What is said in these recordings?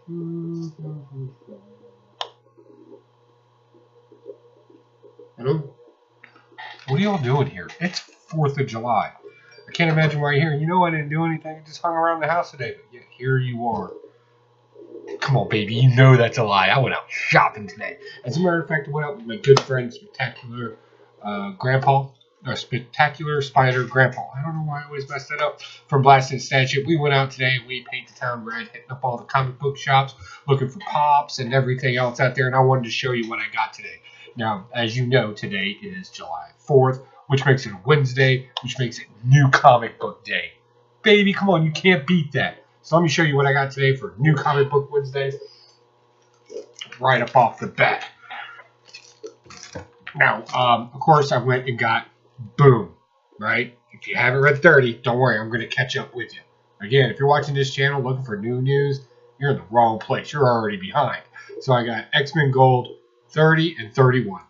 Hello? What are y'all doing here? It's 4th of July. I can't imagine why you're here. You know I didn't do anything. I just hung around the house today. But yeah, here you are. Come on, baby. You know that's a lie. I went out shopping today. As a matter of fact, I went out with my good friend, Spectacular Grandpa. Or Spectacular Spider Grandpa. I don't know why I always mess that up. From Blasted Statue. We went out today and we painted the town red, hitting up all the comic book shops, looking for pops and everything else out there. And I wanted to show you what I got today. Now, as you know, today is July 4th, which makes it a Wednesday, which makes it New Comic Book Day. Baby, come on, you can't beat that. So let me show you what I got today for New Comic Book Wednesday. Right up off the bat. Now, of course, I went and got Boom, right? If you haven't read 30, don't worry, I'm going to catch up with you. Again, if you're watching this channel looking for new news, you're in the wrong place. You're already behind. So I got X-Men Gold 30 and 31.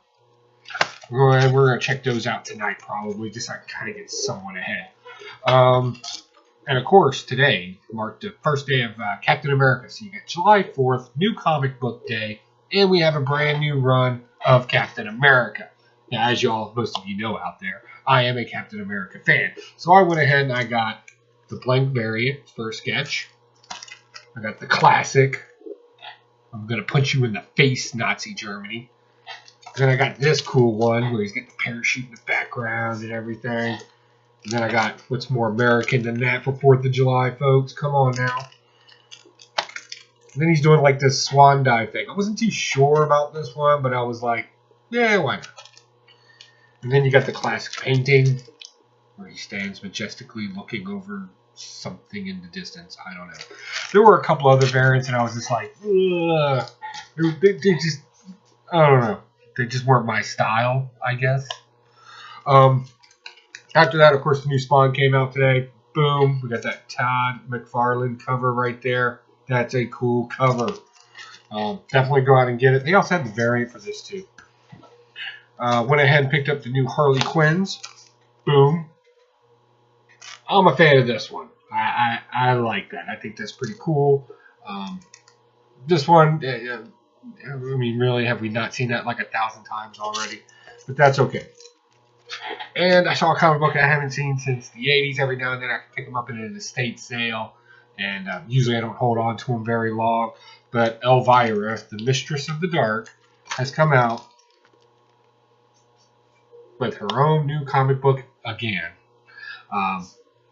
We're going to check those out tonight probably, just so I can kind of get somewhat ahead. And of course, today marked the first day of Captain America. So you got July 4th, New Comic Book Day, and we have a brand new run of Captain America. Now, as y'all, most of you know out there, I am a Captain America fan. So I went ahead and I got the blank variant for a sketch. I got the classic. I'm going to punch you in the face, Nazi Germany. Then I got this cool one where he's got the parachute in the background and everything. And then I got what's more American than that for 4th of July, folks. Come on now. And then he's doing like this swan dive thing. I wasn't too sure about this one, but I was like, yeah, why not? And then you got the classic painting where he stands majestically looking over something in the distance. I don't know. There were a couple other variants, and I was just like, ugh. They just, I don't know. They just weren't my style, I guess. After that, of course, the new Spawn came out today. Boom. We got that Todd McFarlane cover right there. That's a cool cover. Definitely go out and get it. They also had the variant for this, too. Went ahead and picked up the new Harley Quinns. Boom. I'm a fan of this one. I like that. I think that's pretty cool. This one, I mean, really, have we not seen that like 1,000 times already? But that's okay. And I saw a comic book I haven't seen since the 80s. Every now and then I can pick them up in an estate sale. And usually I don't hold on to them very long. But Elvira, the Mistress of the Dark, has come out with her own new comic book again.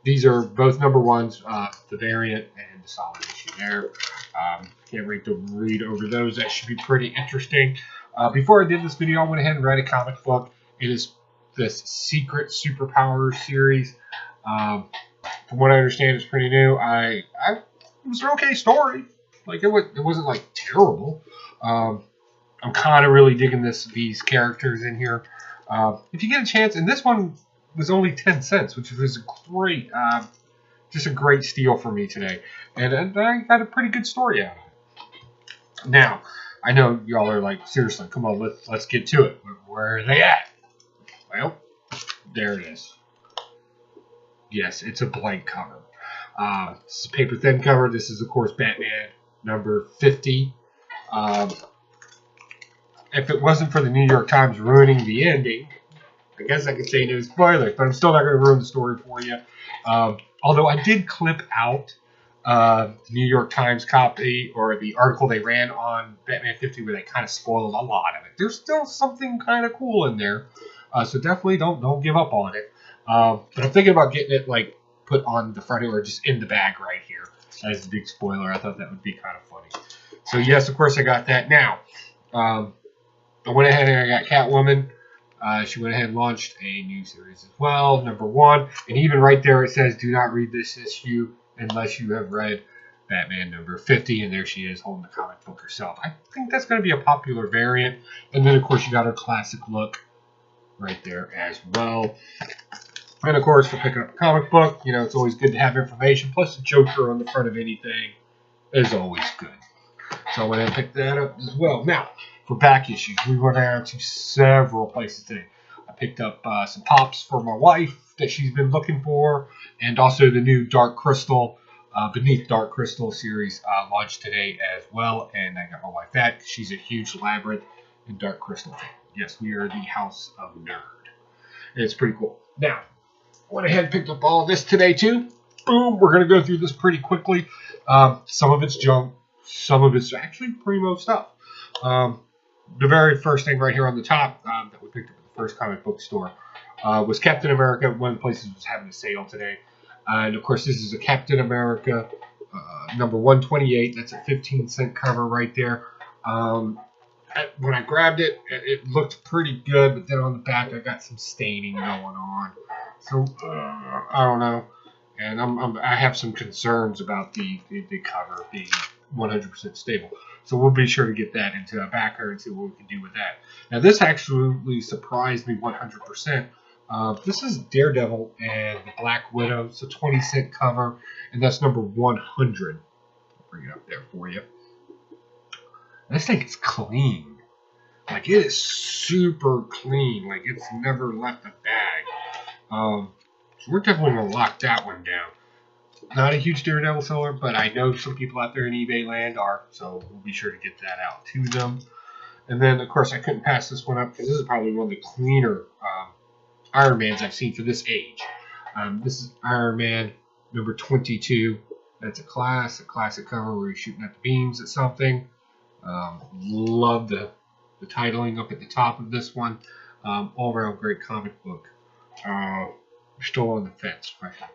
These are both number ones, the variant and the solid issue there. Can't wait to read over those. That should be pretty interesting. Before I did this video, I went ahead and read a comic book. It is this Secret Superpowers series. From what I understand, it's pretty new. It was an okay story. Like it wasn't like terrible. I'm kind of really digging these characters in here. If you get a chance, and this one was only 10 cents, which was great, just a great steal for me today. And I got a pretty good story out of it. Now, I know y'all are like, seriously, come on, let's get to it. Where are they at? Well, there it is. Yes, it's a blank cover. This is a paper thin cover. This is, of course, Batman number 50. If it wasn't for the New York Times ruining the ending, I guess I could say no spoilers, but I'm still not going to ruin the story for you. Although I did clip out the New York Times copy or the article they ran on Batman 50 where they kind of spoiled a lot of it. There's still something kind of cool in there, so definitely don't give up on it. But I'm thinking about getting it like put on the front or just in the bag right here as a big spoiler. I thought that would be kind of funny. So yes, of course I got that. Now, I went ahead and I got Catwoman. She went ahead and launched a new series as well, number 1. And even right there it says, do not read this issue unless you have read Batman number 50. And there she is holding the comic book herself. I think that's going to be a popular variant. And then, of course, you got her classic look right there as well. And, of course, for picking up a comic book, you know, it's always good to have information. Plus, the Joker on the front of anything is always good. So I went ahead and picked that up as well. Now, for back issues, we went out to several places today. I picked up some pops for my wife that she's been looking for, and also the new Dark Crystal Beneath Dark Crystal series launched today as well, and I got my wife that. She's a huge Labyrinth and Dark Crystal fan. Yes, we are the House of Nerd. It's pretty cool. Now, I went ahead and picked up all of this today too. Boom, we're going to go through this pretty quickly. Some of it's junk, some of it's actually primo stuff. The very first thing right here on the top that we picked up at the first comic book store was Captain America. One of the places was having a sale today. And of course, this is a Captain America number 128. That's a 15-cent cover right there. When I grabbed it, it looked pretty good, but then on the back, I got some staining going on. So I don't know, and I have some concerns about the cover being 100% stable. So we'll be sure to get that into a backer and see what we can do with that. Now, this actually surprised me 100%. This is Daredevil and the Black Widow. It's a 20-cent cover, and that's number 100. I'll bring it up there for you. This thing is clean. Like, it is super clean. Like, it's never left a bag. So we're definitely going to lock that one down. Not a huge Daredevil seller, but I know some people out there in eBay land are, so we'll be sure to get that out to them. And then, of course, I couldn't pass this one up because this is probably one of the cleaner Iron Mans I've seen for this age. This is Iron Man number 22. That's a classic cover where he's shooting at the beams at something. Love the titling up at the top of this one. All around great comic book. Still on the fence if I should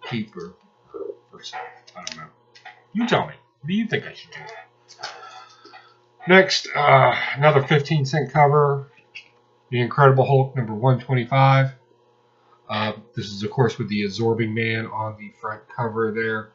keep or sell. I don't know. You tell me. What do you think I should do? Next, another 15-cent cover. The Incredible Hulk number 125. This is, of course, with the Absorbing Man on the front cover there.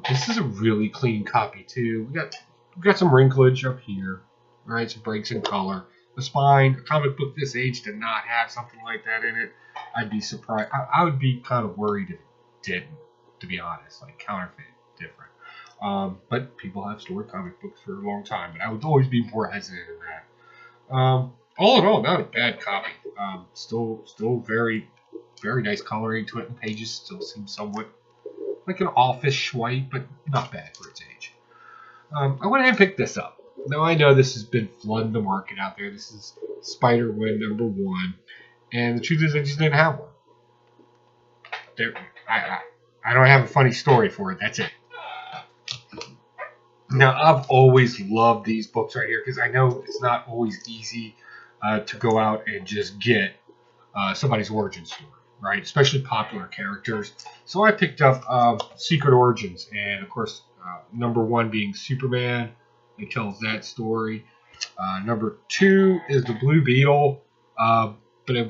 This is a really clean copy, too. We got some wrinklage up here, right? Some breaks in color. The spine, a comic book this age did not have something like that in it. I'd be surprised. I would be kind of worried if it didn't, to be honest. Like, counterfeit, different. But people have stored comic books for a long time, but I would always be more hesitant in that. All in all, not a bad copy. Still very, very nice coloring to it, and pages still seem somewhat like an office white, but not bad for its age. I went ahead and picked this up. Now, I know this has been flooding the market out there. This is Spider-Man number 1. And the truth is, I just didn't have one. I don't have a funny story for it. That's it. Now, I've always loved these books right here because I know it's not always easy to go out and just get somebody's origin story, right? Especially popular characters. So I picked up Secret Origins, and of course, number 1 being Superman. It tells that story. Number 2 is the Blue Beetle, but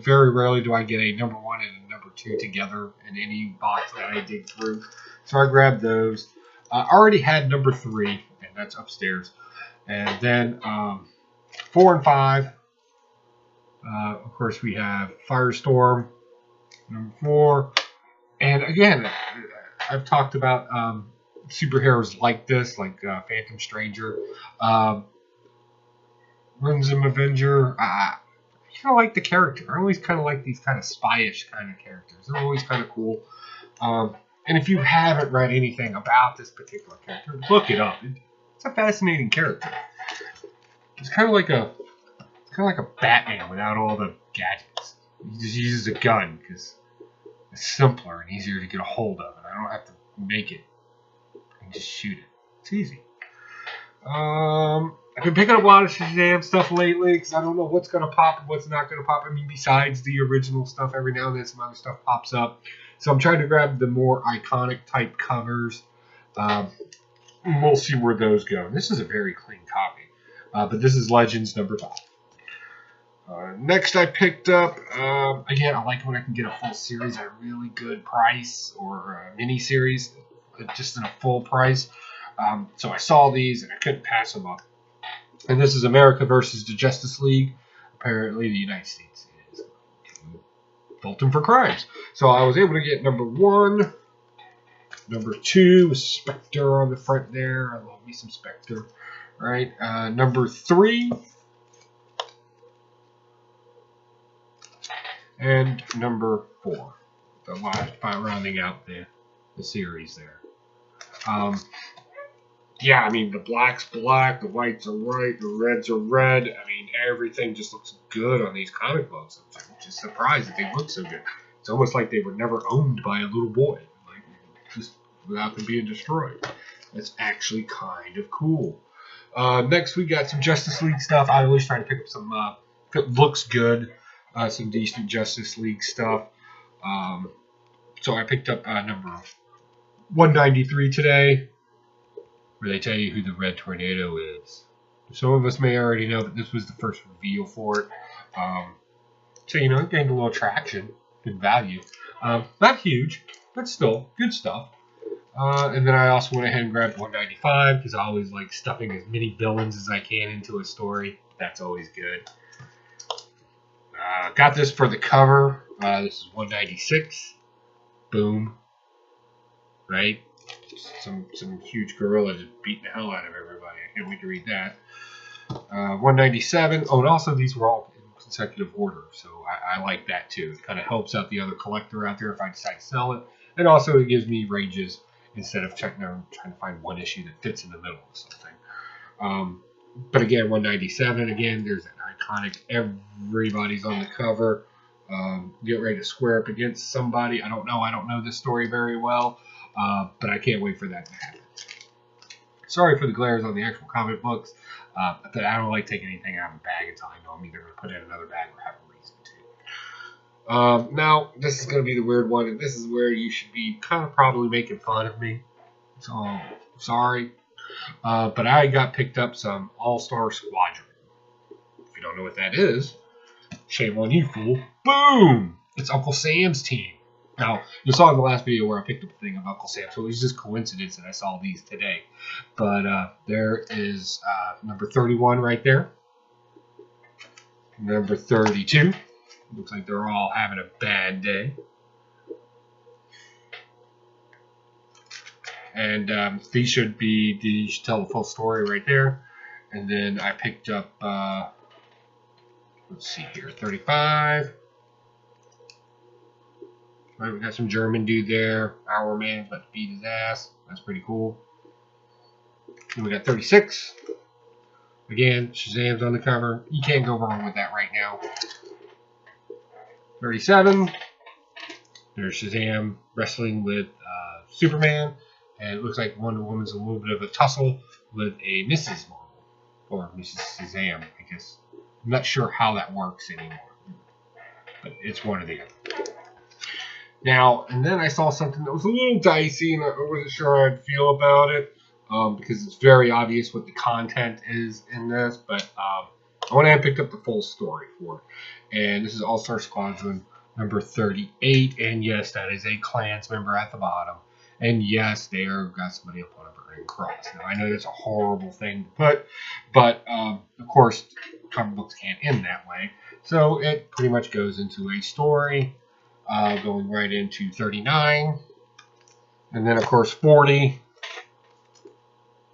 very rarely do I get a number 1 and a number 2 together in any box that I dig through. So I grabbed those. I already had number 3, and that's upstairs. And then 4 and 5. Of course, we have Firestorm, number 4. And again, I've talked about superheroes like this, like Phantom Stranger, Crimson Avenger. I kind of like the character. I always kind of like these kind of spy-ish kind of characters. They're always kind of cool. And if you haven't read anything about this particular character, look it up. It's a fascinating character. It's kind of like a Batman without all the gadgets. He just uses a gun because it's simpler and easier to get a hold of, and I don't have to make it and just shoot it. It's easy. I've been picking up a lot of Shazam stuff lately because I don't know what's going to pop and what's not going to pop. I mean, besides the original stuff, every now and then some other stuff pops up. So I'm trying to grab the more iconic type covers. We'll see where those go. This is a very clean copy. But this is Legends number 5. Next I picked up, again, I like when I can get a full series at a really good price, or a mini series just in a full price. So I saw these and I couldn't pass them up. And this is America versus the Justice League. Apparently the United States is voting for crimes. So I was able to get number 1. Number 2 is Spectre on the front there. I love me some Spectre. Right. Number 3. And number 4. The last by rounding out the series there. Yeah, I mean, the black's black, the whites are white, the reds are red. I mean, everything just looks good on these comic books. I'm just surprised that they look so good. It's almost like they were never owned by a little boy, like just without them being destroyed. That's actually kind of cool. Next, we got some Justice League stuff. I always try to pick up some, if it looks good, some decent Justice League stuff. So I picked up number 193 today, where they tell you who the Red Tornado is. Some of us may already know that this was the first reveal for it. So, you know, it gained a little traction, good value. Not huge, but still, good stuff. And then I also went ahead and grabbed 195 because I always like stuffing as many villains as I can into a story. That's always good. Got this for the cover. This is 196. Boom. Right? Some huge gorilla just beating the hell out of everybody. I can't wait to read that. 197. Oh, and also these were all in consecutive order, so I like that too. It kind of helps out the other collector out there if I decide to sell it. And also it gives me ranges instead of trying to find one issue that fits in the middle of something. But again, 197. Again, there's an iconic. Everybody's on the cover. Get ready to square up against somebody. I don't know this story very well. But I can't wait for that to happen. Sorry for the glares on the actual comic books, but I don't like taking anything out of a bag until I know I'm either going to put it in another bag or have a reason to. Now, this is going to be the weird one, and this is where you should be kind of probably making fun of me. So, sorry. But I got picked up some All-Star Squadron. If you don't know what that is, shame on you, fool. Boom! It's Uncle Sam's team. Now, you saw in the last video where I picked up a thing of Uncle Sam, so it was just coincidence that I saw these today. But there is number 31 right there. Number 32. Looks like they're all having a bad day. And these should tell the full story right there. And then I picked up, let's see here, 35. Right, we got some German dude there. Our man about to beat his ass. That's pretty cool. Then we got 36. Again, Shazam's on the cover. You can't go wrong with that right now. 37. There's Shazam wrestling with Superman. And it looks like Wonder Woman's a little bit of a tussle with a Mrs. Marvel. Or Mrs. Shazam, I guess. I'm not sure how that works anymore. But it's one or the other. Now, and then I saw something that was a little dicey, and I wasn't sure how I'd feel about it, because it's very obvious what the content is in this, but I went ahead and picked up the full story for it. And this is All-Star Squadron number 38, and yes, that is a Clans member at the bottom. And yes, they got somebody up on a burning cross. Now, I know that's a horrible thing to put, but of course, comic books can't end that way. So it pretty much goes into a story. Going right into 39. And then, of course, 40.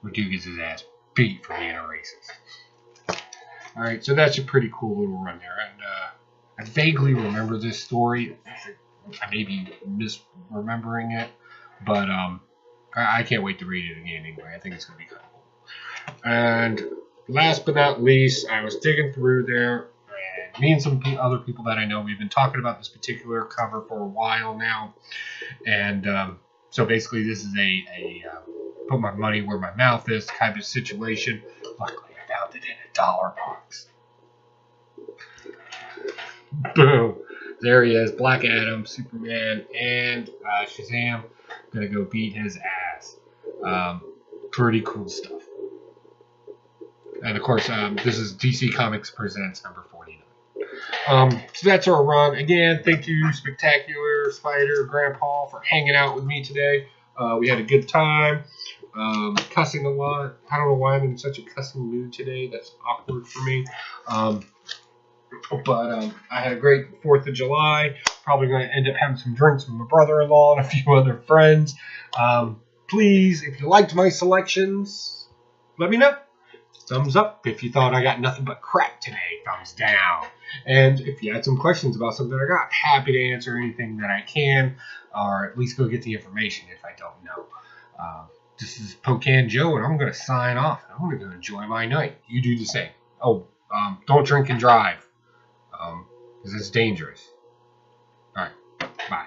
Where dude gets his ass beat for being a racist. Alright, so that's a pretty cool little run there. And I vaguely remember this story. I may be misremembering it. But I can't wait to read it again anyway. I think it's going to be kind of cool. And last but not least, I was digging through there. Me and some other people that I know, we've been talking about this particular cover for a while now. And so basically this is a put my money where my mouth is kind of situation. Luckily, I found it in a dollar box. Boom. There he is, Black Adam, Superman, and Shazam. Gonna go beat his ass. Pretty cool stuff. And of course, this is DC Comics Presents number 49. So that's our run. Again, thank you, Spectacular, Spider, Grandpa, for hanging out with me today. We had a good time. Cussing a lot. I don't know why I'm in such a cussing mood today. That's awkward for me. But I had a great 4th of July. Probably going to end up having some drinks with my brother-in-law and a few other friends. Please, if you liked my selections, let me know. Thumbs up. If you thought I got nothing but crap today, thumbs down. And if you had some questions about something I got, happy to answer anything that I can, or at least go get the information if I don't know. This is Pocan Joe, and I'm going to sign off. I'm going to go enjoy my night. You do the same. Oh, don't drink and drive, because it's dangerous. All right, bye.